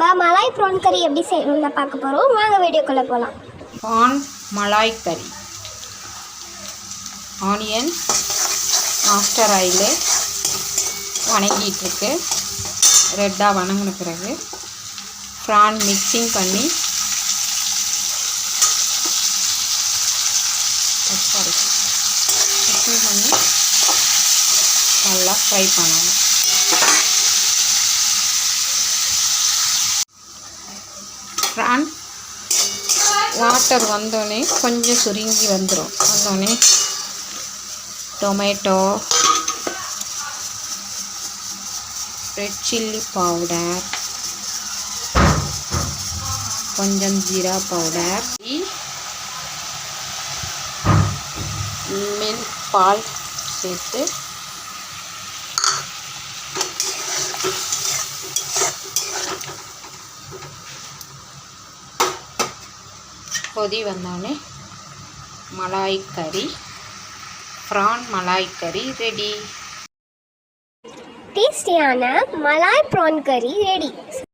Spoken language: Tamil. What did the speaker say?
நம்ம மலாய் ப்ரான் கறி எப்படி செய்யணும்னு பார்க்க போகிறோம். வாங்க வீடியோக்குள்ளே போகலாம். ப்ரான் மலாய் கறி. ஆனியன் ஆஃப்டர் ஆயிலே வணங்கிட்டுருக்கு. ரெட்டாக வணங்கின பிறகு ப்ரான் மிக்சிங் பண்ணி நல்லா ஃப்ரை பண்ணணும். ப்ரான் வாட்டர் வந்தோடனே கொஞ்சம் சுருங்கி வந்துடும். வந்தோடனே டொமேட்டோ, ரெட் சில்லி பவுடர், கொஞ்சம் ஜீரா பவுடர், மில்க் பால் சேர்த்து கொதி வந்தோடனே மலாய் கறி, ப்ரான் மலாய் கறி ரெடி. டேஸ்டியான மலாய் ப்ரான் கறி ரெடி.